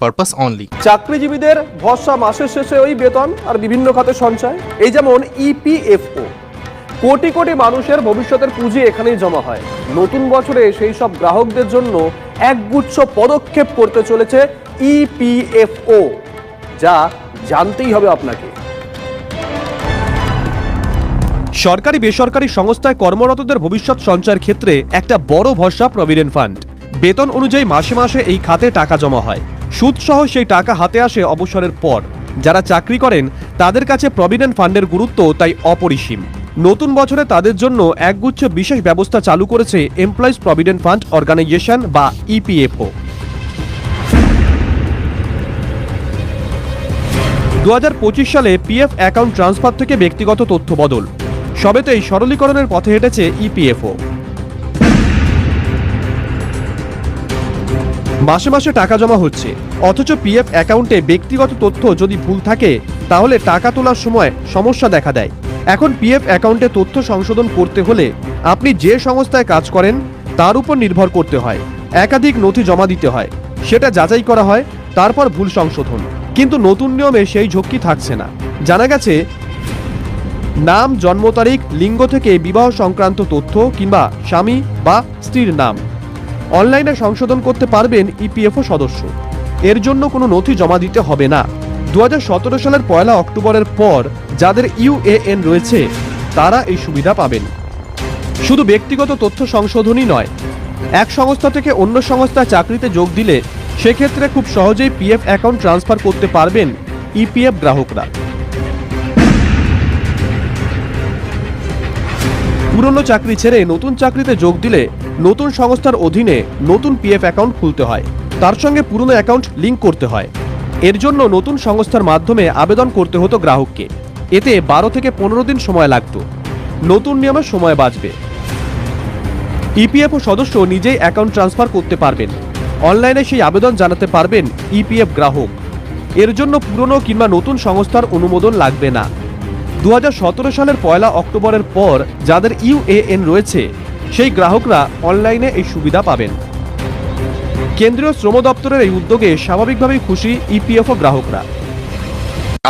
purpose only. চাকরিজীবীদের ভরসা মাসের শেষে ওই বেতন আর বিভিন্ন খাতে সঞ্চয়। এই যেমন ইপিএফও, কোটি কোটি মানুষের ভবিষ্যতের পুঁজি এখানেই জমা হয়। নতুন বছরে সেই সব গ্রাহকদের জন্য একগুচ্ছ পদক্ষেপ করতে চলেছে ইপিএফও, যা জানতেই হবে আপনাকে। সরকারি বেসরকারি সংস্থায় কর্মরতদের ভবিষ্যৎ সঞ্চয়ের ক্ষেত্রে একটা বড় ভরসা প্রভিডেন্ট ফান্ড। বেতন অনুযায়ী মাসে মাসে এই খাতে টাকা জমা হয়, সুদসহ সেই টাকা হাতে আসে অবসরের পর। যারা চাকরি করেন তাদের কাছে প্রভিডেন্ট ফান্ডের গুরুত্ব তাই অপরিসীম। নতুন বছরে তাদের জন্য একগুচ্ছ বিশেষ ব্যবস্থা চালু করেছে এমপ্লয়িজ প্রভিডেন্ট ফান্ড অর্গানাইজেশন বা ইপিএফও। 2025 সালে পিএফ অ্যাকাউন্ট ট্রান্সফার থেকে ব্যক্তিগত তথ্য বদল, সবেতেই সরলীকরণের পথে হেঁটেছে ইপিএফও। মাসে মাসে টাকা জমা হচ্ছে, অথচ পিএফ অ্যাকাউন্টে ব্যক্তিগত তথ্য যদি ভুল থাকে তাহলে টাকা তোলার সময় সমস্যা দেখা দেয়। এখন পিএফ অ্যাকাউন্টে তথ্য সংশোধন করতে হলে আপনি যে সংস্থায় কাজ করেন তার উপর নির্ভর করতে হয়, একাধিক নথি জমা দিতে হয়, সেটা যাচাই করা হয়, তারপর ভুল সংশোধন। কিন্তু নতুন নিয়মে সেই ঝক্কি থাকছে না। জানা গেছে নাম, জন্ম তারিখ, লিঙ্গ থেকে বিবাহ সংক্রান্ত তথ্য কিংবা স্বামী বা স্ত্রীর নাম অনলাইনে সংশোধন করতে পারবেন ইপিএফও সদস্য। এর জন্য কোনো নথি জমা দিতে হবে না। 2017 সালের 1 অক্টোবরের পর যাদের ইউএএন রয়েছে তারা এই সুবিধা পাবেন। শুধু ব্যক্তিগত তথ্য সংশোধনই নয়, এক সংস্থা থেকে অন্য সংস্থায় চাকরিতে যোগ দিলে সেক্ষেত্রে খুব সহজেই পিএফ অ্যাকাউন্ট ট্রান্সফার করতে পারবেন ইপিএফ গ্রাহকরা। পুরনো চাকরি ছেড়ে নতুন চাকরিতে যোগ দিলে নতুন সংস্থার অধীনে নতুন পিএফ অ্যাকাউন্ট খুলতে হয়, তার সঙ্গে পুরনো অ্যাকাউন্ট লিংক করতে হয়। এর জন্য নতুন সংস্থার মাধ্যমে আবেদন করতে হতো গ্রাহককে। এতে 12 থেকে 15 দিন সময় লাগত। নতুন নিয়মে সময় বাঁচবে। ইপিএফও সদস্য নিজেই অ্যাকাউন্ট ট্রান্সফার করতে পারবেন। অনলাইনে সেই আবেদন জানাতে পারবেন ইপিএফ গ্রাহক। এর জন্য পুরনো কিংবা নতুন সংস্থার অনুমোদন লাগবে না। 2017 সালের 1 অক্টোবরের পর যাদের ইউএএন রয়েছে সেই গ্রাহকরা অনলাইনে এই সুবিধা পাবেন। কেন্দ্রীয় শ্রম দপ্তরের এই উদ্যোগে স্বাভাবিকভাবেই খুশি ইপিএফও গ্রাহকরা।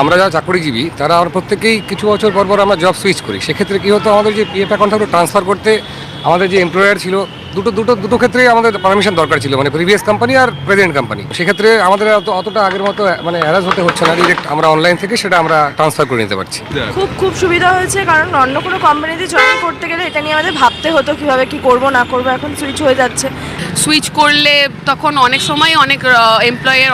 আমরা যারা চাকরিজীবী তারা আমরা প্রত্যেকেই কিছু বছর পর পর আমরা জব সুইচ করি। সেক্ষেত্রে কী হতো, আমাদের যে পিএফ অ্যাকাউন্টটা ট্রান্সফার করতে আমাদের যে এমপ্লয়ার ছিল দুটো ক্ষেত্রেই আমাদের পারমিশন দরকার ছিল, মানে প্রিভিয়াস কোম্পানি আর প্রেজেন্ট কোম্পানি। সেক্ষেত্রে আমাদের অতটা আগের মতো মানে হ্যারাস হতে হচ্ছে না, ডিরেক্ট আমরা অনলাইন থেকে সেটা আমরা ট্রান্সফার করে নিতে পারছি। খুব সুবিধা হয়েছে, কারণ অন্য কোনো কোম্পানিতে জয়েন করতে গেলে এটা নিয়ে আমাদের ভাবতে হতো কিভাবে কি করব না করব। এখন সুইচ হয়ে যাচ্ছে। সুইচ করলে তখন অনেক সময় অনেক এমপ্লয়ের